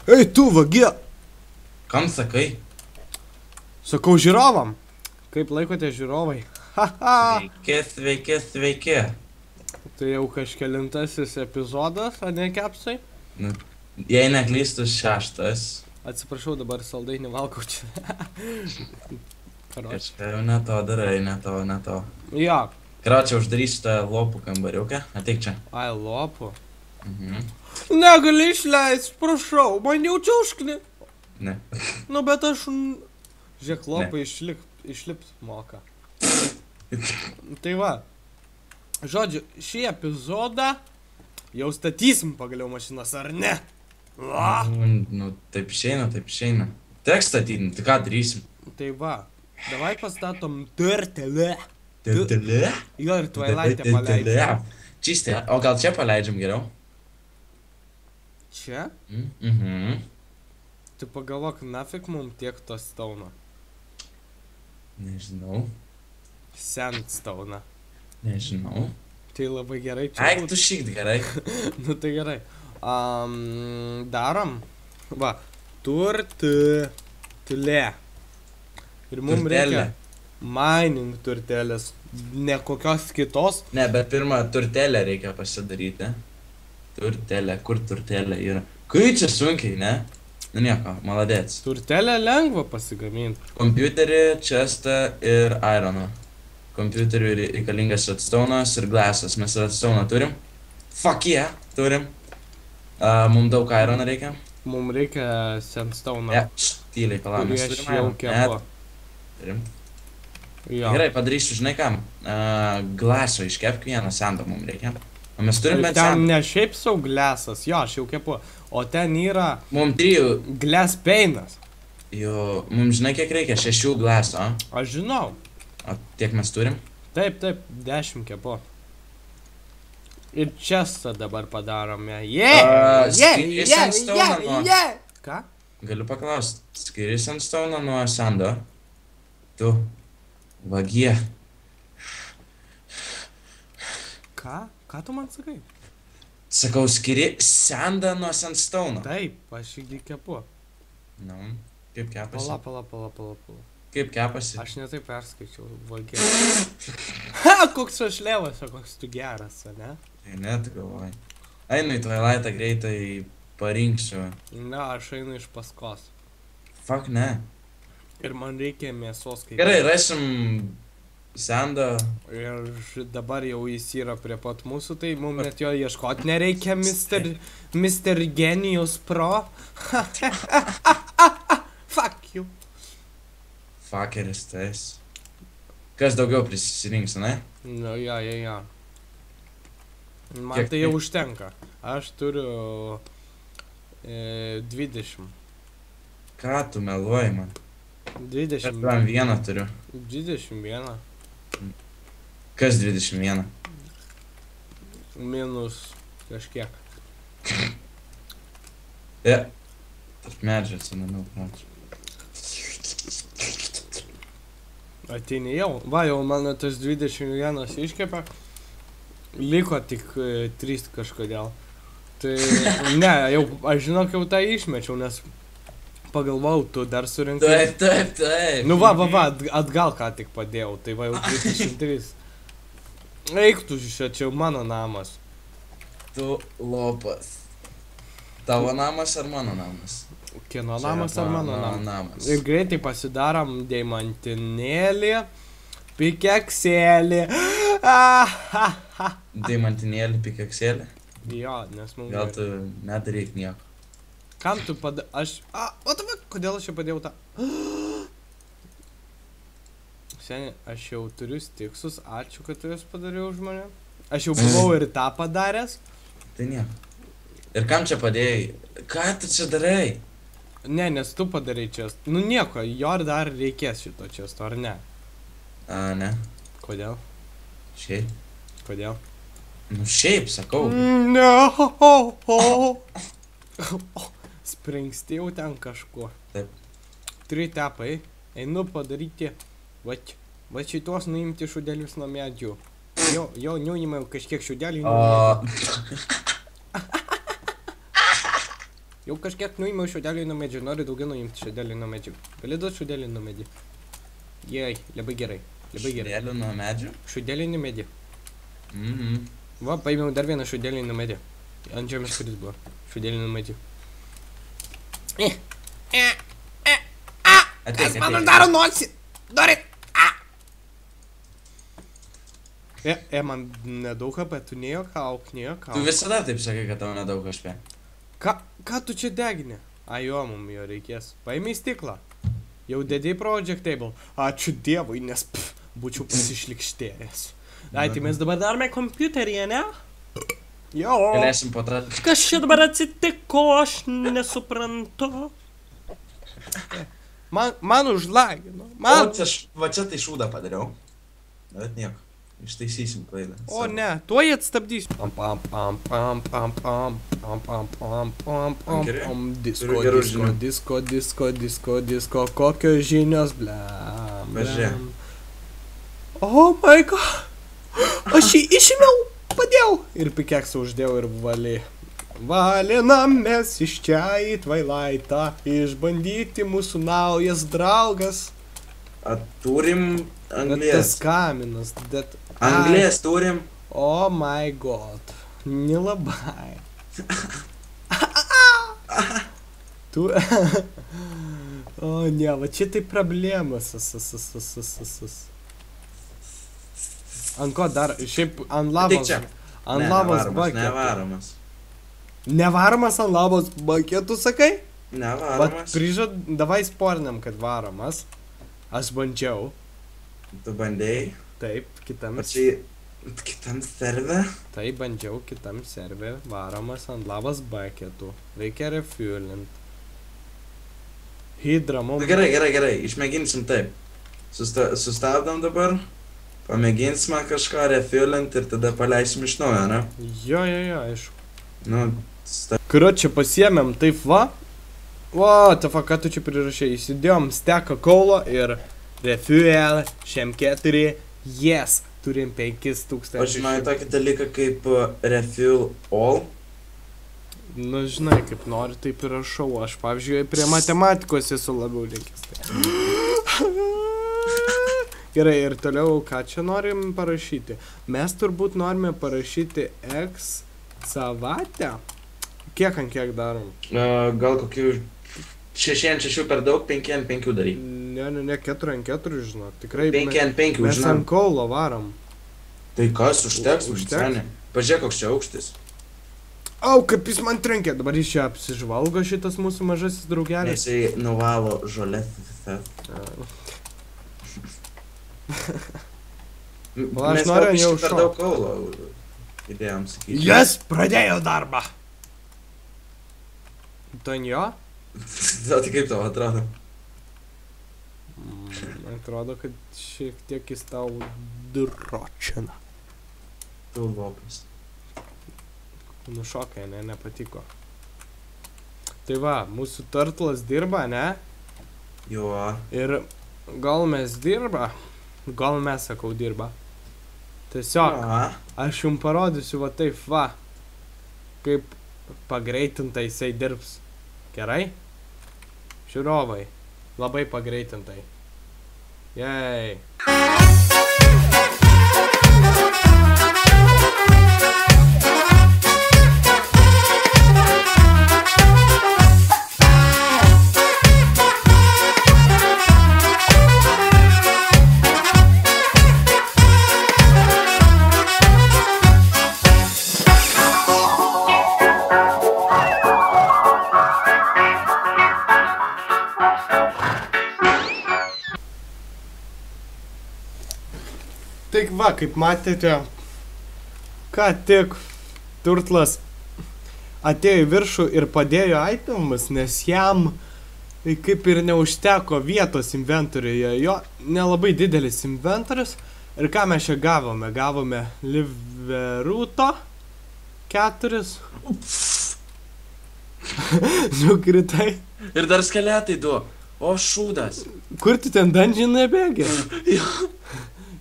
Ei, tu vagie! Kam sakai? Sakau žiūrovam. Kaip laikote žiūrovai? Haha! Sveiki. Tai jau kažkelintasis epizodas, ar ne kepsai? Nu, jei neklystu, 6. Atsiprašau, dabar saldainį valgau čia. Karoči. Kažką jau ne to darai, ne to. Jo. Karoči, uždarysiu tą lopų kambariuką. Ateik čia. Ai, lopų. Mhm. Negali išleist, prašau, man jau čiauškni. Ne. Nu, bet aš... Žiūrėk, lopai išlipt moka. Tai va. Žodžiu, šį epizodą jau statysim pagaliau mašinas, ar ne? Nu, taip išeina. Teks statyti, tai ką darysim? Tai va. Davai pastatom turtelę. Turtelė? Jo, ir Twilight'e paleidžiam. Čistė, o gal čia paleidžiam geriau? Čia? Mhm. Tu pagalvok, nafik mum tiek to stauno. Nežinau. Sandstone. Nežinau. Tai labai gerai čia. Eik, tu šykt gerai. Nu tai gerai. Darom. Va. Turtelė. Ir mums reikia mining turtelės. Ne kokios kitos. Ne, bet pirmą turtelę reikia pasidaryti. Turtelė, kur turtelė yra? Kai čia sunkiai, ne? Nu nieko, maladėts. Turtelę lengva pasigaminti. Kompiuterį, chestą ir ironą. Kompiuteriui reikalingas redstone'as ir glassas. Mes redstone'ą turim. Fuck yeah, turim. Mums daug ironą reikia. Mums reikia sandstone'ą. Ne, tyliai, palauk, mes turim ironą. Kepo. Turim. Jo. Gerai, padarysiu, žinai kam. Glaso iškepk vieną sandą mums reikia. O mes turim bent ten sandą. ne šiaip sau glesas, jo, aš jau kepu. O ten yra Mums 3. glass peinas. Jo, mums žinai kiek reikia? 6 glaso. Aš žinau. O tiek mes turim? Taip, 10 kepu. Ir čestą dabar padarome. Skiri sandstone'ą nuo... Ką? Galiu paklausti. Skiri sandstone'ą nuo sando? Tu. Vagie. Ką? Ką tu man sakai? Sakau, skiri sandą nuo sandstone'o. Taip, aš jį kepu. Nu, kaip kepasi? Pala. Kaip kepasi? Aš netai perskaičiau, vagė. Ha, koks aš levas, o koks tu geras, ne? Tai ne, tu galvoji. Einu į Twilight'ą greitai parinksiu. Ne, aš einu iš paskos. Fuck ne. Ir man reikia mėsos kaip... Gerai, rasim sandą. Ir dabar jau jis yra prie pat mūsų, tai mums net jo ieškot nereikia, Mr. Genius Pro. Fuck you. Fuckeris tais. Kas daugiau prisirinks, ne? Nu, jo. Man Kiek tai jau tai? užtenka. Aš turiu 20. Ką tu meluoji man? 20. Aš tam vieną turiu. 21. Kas 21? Minus kažkiek. Tarp medžių atsinamiau pradžią. Ateini jau. Va, jau mano tas 21 iškepė. Liko tik 3 kažkodėl. Tai ne, jau aš žinok jau tą išmečiau, nes pagalvojau, tu dar surinkai. Taip. Nu va, atgal ką tik padėjau, tai va jau 33. Eik tu čia jau mano namas. Tu lopas. Tavo namas ar mano namas? Kieno Čia namas ar mano namas? namas. Ir greitai pasidarom deimantinėlį, pikeksėlį. Deimantinėlį, pikeksėlį. Jo, nes mums... Gal tu nedaryk nieko. Kam tu aš... O tava, kodėl aš čia padėjau tą... Seniai, aš jau turiu stiksus, ačiū, kad tu jas padariau už mane. Aš jau buvau ir tą padaręs. Tai nieko. Ir kam čia padėjai? Ką tu čia darai? Ne, nes tu padarai čia. Nu nieko, jo ir dar reikės šito čia, ar ne? Ne. Kodėl? Šiaip. Kodėl? Nu šiaip, sakau. Ne. Springsti jau ten kažkuo. Taip. 3 tepai. Einu padaryti. Va šitos nuimti šudelius nuo medžių. Jo, nuimau kažkiek šudelių. Jau kažkiek nuėmiau šiudelį nuo medžio, noriu daugiau nuimti šiudelį nuo medžio. Gali duoti šiudelį nuo medžio? Jei, labai gerai. Labai gerai. Šiudelį nuo medžio? Šiudelį nuo medžio. Mhm. Va, paėmiau dar vieną šiudelį nuo medžio. Ant žemės kuris buvo. Šiudelį nuo medžio. Ateik. nosį? Dori! Man nedaug HP, tu nejuokauk. Tu visada taip sakai, kad tau nedaug HP. Ką tu čia degini? Jo, mum jo reikės. Paėmė stiklą. Jau dedi project table. Ačiū Dievui, nes būčiau pasišlikštėjęs. Tai mes dabar darome kompiuteryje, ne? Jo. Galėsim po Kas čia dabar atsitiko, aš nesuprantu. Man užlagino. Va čia tai šūdą padariau. Bet nieko. Ištaisysim klaidą. O ne, tuoj atstabdysiu. Disko, kokios žinios, blem. Pažiūrėk. Oh my god. Aš jį išėmiau, padėjau. Ir pikeksą uždėjau ir valinamės iš čia į Twilightą, išbandyti mūsų naujas draugas. Turim anglės. Tas kaminas, Anglės turim. Oh my god. Nelabai. Tu... O ne, va čia tai problemas. Ant ko dar? Šiaip ant lavos. Ant lavos baketų. Nevaromas. Nevaromas ant lavos baketų, sakai? Nevaromas. Davai sporniam, kad varomas. Aš bandžiau. Tu bandėjai? Taip, kitam serve? Taip, bandžiau kitam serve, varomas ant lavos baketų. Reikia refuelint. Hydra mums... Gerai, išmėginsim taip. Sustabdom dabar, pamėginsime kažką refuelint ir tada paleisim iš naujo, ne? Jo, aišku. Karočią pasiėmėm, taip va. What the fuck, ką tu čia prirašai? Įsidėjom steką kaulo ir refuel, šiam 4, yes, turim 5000. Aš žinau tokį dalyką kaip refuel all. Nu, žinai, kaip nori, taip ir rašau. Aš, pavyzdžiui, prie matematikos esu labiau linkęs. Gerai, ir toliau, ką čia norim parašyti? Mes turbūt norime parašyti X savaitę. Kiek ant kiek darom? Gal kokių 6 ant 6 per daug, 5 ant 5 daryk. Ne, 4 ant 4, žinok. Tikrai 5 ant 5, mes ant kaulo varom. Tai kas, užteks? Pažiūrėk, koks čia aukštis. Au, kaip jis man trenkė. Dabar jis čia apsižvalgo šitas mūsų mažasis draugelis. Jisai nuvalo žolės. Aš noriu jau per daug kaulo idėjom sakyti. Jas pradėjo darbą. Tu ant jo? Tai kaip tau atrodo? Atrodo, kad šiek tiek jis tau dročina. Tu lopas. Nušokai, nepatiko. Tai va, mūsų turtlas dirba, ne? Jo. Ir gal mes dirba? Gal mes, sakau, dirba. Tiesiog, aš jums parodysiu va taip, va. Kaip pagreitintai jisai dirbs. Gerai? Žiūrovai, labai pagreitintai. Jei. Tik va, kaip matėte, ką tik turtlas atėjo į viršų ir padėjo itemus, nes jam kaip ir neužteko vietos inventoriuje. Jo nelabai didelis inventorius. Ir ką mes čia gavome? Gavome liveruto 4. Nukritai. Ir dar skeletai 2. O šūdas. Kur tu ten dungeonai bėgi?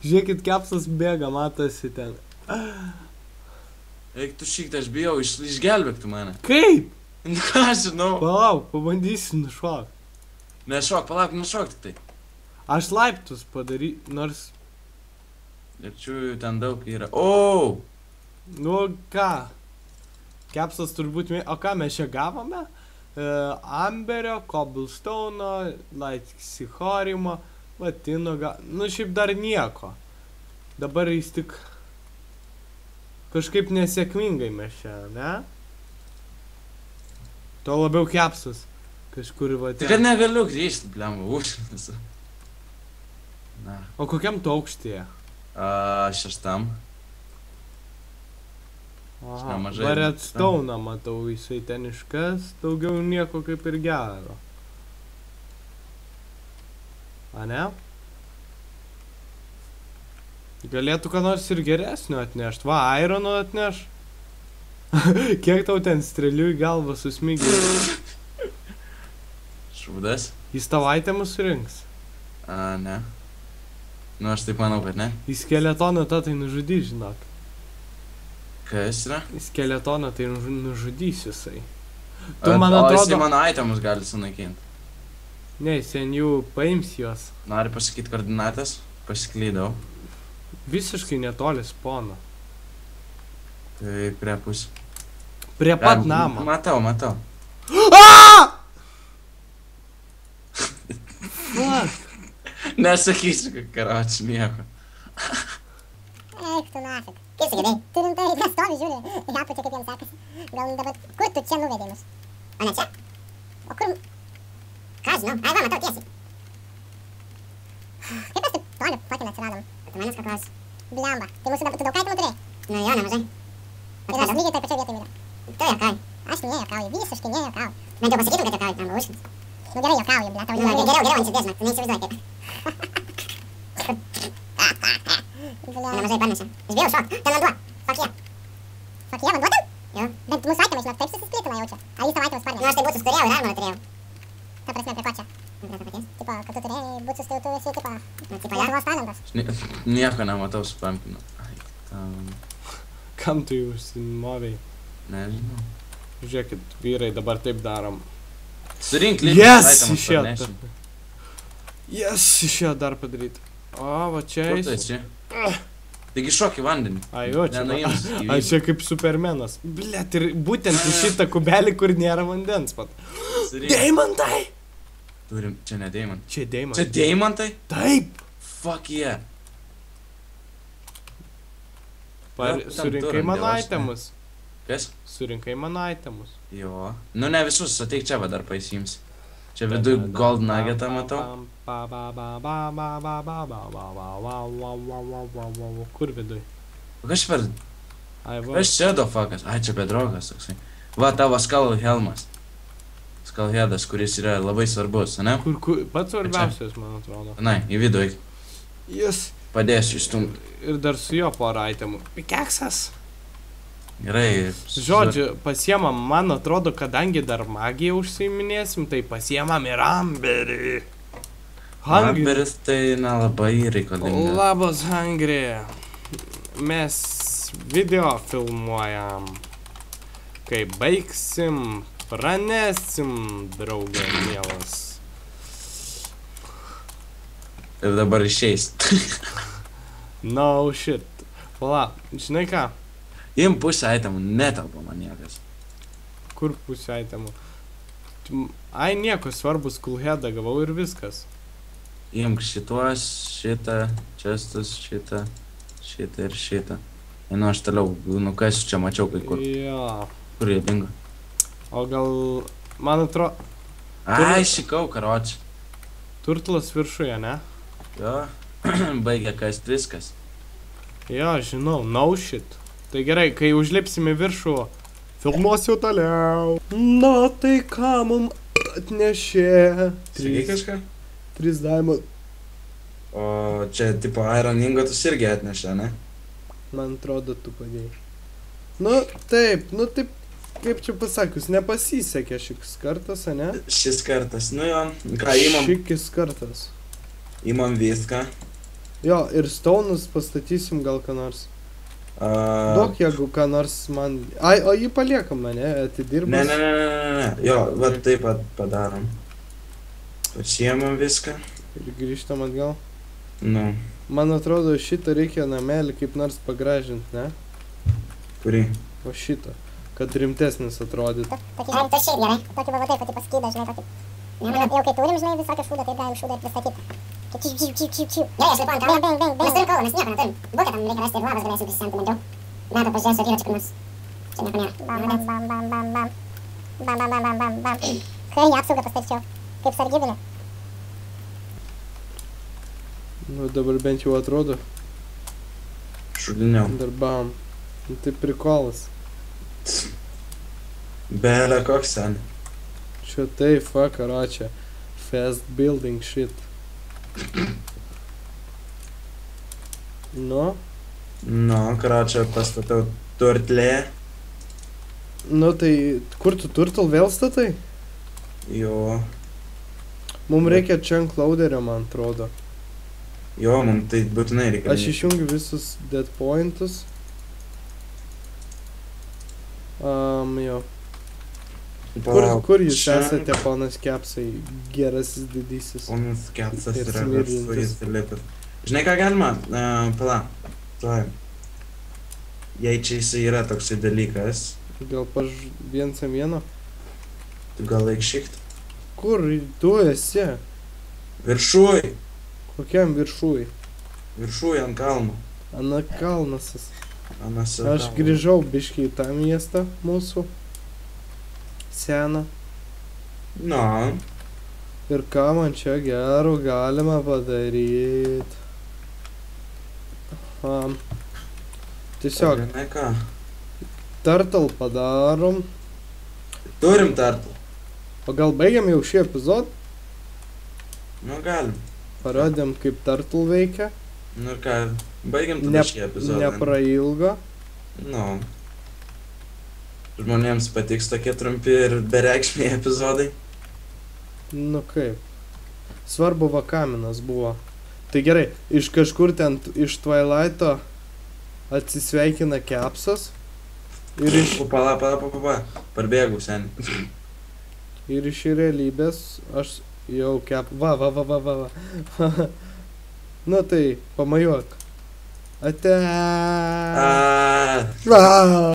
Žiūrėkit, kepsas bėga, matosi ten. Eik tu šykt, aš bijau, išgelbėk tu mane. Kaip? Nu ką žinau. Palauk, pabandysiu nušok. Nešok, palauk, nušok tik tai. Aš laiptus nors... Ir čia ten daug yra. O! Nu ką? Kepsas turbūt... O ką mes čia gavome? Amberio, Cobblestone'o, Laixihorimo, Latino... Nu šiaip dar nieko. Dabar jis tik... Kažkaip nesėkmingai mes čia, ne? To labiau kepsas. Kažkur va ten. Tai kad negaliu grįžti, blemba, užsinis. Na. O kokiam tu aukštyje? 6. Aha, nemažai. Redstone'ą matau, jisai ten iškas, daugiau nieko kaip ir gero. A ne? Galėtų ką nors ir geresnio atnešt. Va, Irono atneš. Kiek tau ten strėlių į galvą susmygė? Šūdas? Jis tavo itemus surinks. Ne. Nu, aš taip manau, kad ne. Į skeletoną tą tai nužudys, žinok. Kas yra? Į skeletoną tai nužudys jisai. Tu, O man jisai atrodo... mano itemus gali sunaikinti. Ne, sen jų paims juos. Nori pasakyti koordinatės? Pasiklydau. Visiškai netoli spono. Tai prie pusė. Prie pat namo. Matau. Fuck! Nesakysiu, kad karoči nieko. Eik tu nafik. Kaip sakai, tu rimtai nestovi, žiūri, į apačią kaip jiems sekasi. Gal dabar, kur tu čia nuvedei mus? O ne čia? O kur... Ką žinau? Ai, va, matau tiesiai. Kaip mes taip toli fucking atsiradom? Tu manęs ką klausi? Blemba, tai mūsų dabar, tu daug aitimų turėjai? Nu jo, nemažai. Ir aš lygiai taip pačioj vietoj yra. Tu jokauji. Aš nejokauju, visiškai nejokauju. Bent jau pasakytum, kad jokauji, blemba, užkins. Nu gerai jokauju, ble, tau žinau. Geriau, ant širdies, žinok, tu neįsivaizduoji kaip. Nemažai parnešė. Išbėjau šok, ten vanduo. Fuck yeah. Fuck yeah, vanduo ten? Jo. Bet mūsų aitemai, žinok, taip susisklytina jaučia. Ar jis tavo aitemus parnešė? Nu aš tai būtus turėjau ir armorą turėjau. Ta prasme, prie ko čia? Prie to paties? Tipo, kad tu turėjai būtus, tai tu esi, tipo, Lietuvos talentas. Nieko nematau su pumpkinu. Kam tu jų užsimoviai? Nežinau. Žiūrėkit, vyrai, dabar taip darom. Surink lygiai Išėjo. Išėjo dar padaryti. O, va čia Kur tu esi? Taigi šok į vandenį. Ai, o čia. Nenaims gyvybę. Aš čia kaip Supermenas. Blet, ir būtent į šitą kubelį, kur nėra vandens pat. Surink. Deimantai! Turim, čia ne deimantai. Čia deimantai. Čia deimantai? Taip! Fuck yeah. Surinkai mano itemus. Kas? Surinkai mano itemus. Jo. Nu ne visus, ateik čia va dar paisims. Čia viduj gold nuggetą matau. Kur viduj? Kas per... Ai, va. Kas čia dofakas? Ai, čia bedrogas toksai. Va, tavo skull helmas. Skullheadas, kuris yra labai svarbus, ne? Kur, pats svarbiausias, man atrodo. Na, į vidų eik. Jis. Padėsiu išstumti. Ir dar su jo porą itemų. Pikeksas. Gerai. Žodžiu, pasiemam, man atrodo, kadangi dar magiją užsiiminėsim, tai pasiemam ir Amberį. Amberis tai nelabai reikalinga. Labas, Hungry. Mes video filmuojam. Kai baigsim, pranesim, draugė mielas. Ir dabar išeis. No shit. Pala, žinai ką? Im pusę itemų, netelpa man niekas. Kur pusę itemų? Ai, nieko, svarbus skullheadą gavau ir viskas. Imk šituos, šitą, čestus, šitą ir šitą. Einu aš toliau, kas čia mačiau kai kur. Jo. Kur jie dingo? O gal, man atrodo, Ai, šikau, karoči. turtlas viršuje, ne? Jo, baigia kast viskas. Jo, žinau, no shit. Tai gerai, kai užlipsime viršų, filmuosiu toliau. Na, tai ką mum atnešė? Sakai kažką? 3 diamond. O čia, tipo, Iron Ingotus irgi atnešė, ne? Man atrodo, tu padėjai. Nu, taip, kaip čia pasakius, nepasisekė šis kartas, ane? Šis kartas, nu jo, ką imam? Šis kartas. Imam viską. Jo, ir stone'us pastatysim gal ką nors. Duok, jeigu ką nors man... Ai, o jį paliekam, ne? Atidirbas. Ne. Jo, va taip pat padarom. Pasiemam viską. Ir grįžtam atgal. Nu, Man atrodo, šitą reikia namelį kaip nors pagražinti, ne? kurį? O šitą. Kad rimtesnis atrodytų. Tokį rimtas šiaip gerai. Tokį va taip, tokį paskydą, žinai, tokį. Jau kai turim, žinai, visokį šūdą, taip galim šūdą ir pristatyti. Čiu. Gerai, aš lipu ant kalno. Bang. Mes turim kalną, mes nieko neturim. Bukę tam reikia rasti ir lavas galėsim prisisemti bent jau. Metų pažiūrėsiu, ar yra čia kur nors. Čia nieko nėra. Bam. Karinę apsaugą pastačiau. Kaip sargybinė. Nu, dabar bent jau atrodo. Šudiniau. Dar bam. Nu, tai prikolas. Belė koks sen. Čia tai, fuck, aračia. Fast building shit. Nu? Nu, karočią pastatau turtlė. Nu, tai kur tu turtle vėl statai? Jo. Mums reikia chunk loaderio, man atrodo. Jo, mums tai būtinai reikia. Aš išjungiu visus dead pointus. Jo. Kur jūs esate, ponas Kepsai, gerasis didysis? Ponas Kepsas Ir yra smirdintis. viršuje Filipas. Žinai ką galima? Pala. Tuoj. Jei čia jisai yra toksai dalykas, Gal viens ant vieno? tu gal laik šikt. Kur tu esi? Viršuj! Kokiam viršui? Viršuj ant kalno. Ana kalnasas. Anas Aš grįžau biškį į tą miestą mūsų. Seną. Nu, Ir ką man čia gero galima padaryti? Tiesiog žinai ką? turtle padarom. Turim tartų. O gal baigiam jau šį epizodą? Nu, galim. Parodėm, kaip turtle veikia. Nu ir ką, baigiam tada šį epizodą. Neprailgo. Nu. Žmonėms patiks tokie trumpi ir bereikšmiai epizodai. Nu kaip. Svarbu va kaminas buvo. Tai gerai, iš kažkur ten, iš Twilighto atsisveikina Kepsas. Ir iš Pala. Parbėgau, sen. Ir iš realybės aš jau va. Nu tai, pamajuok. Ate.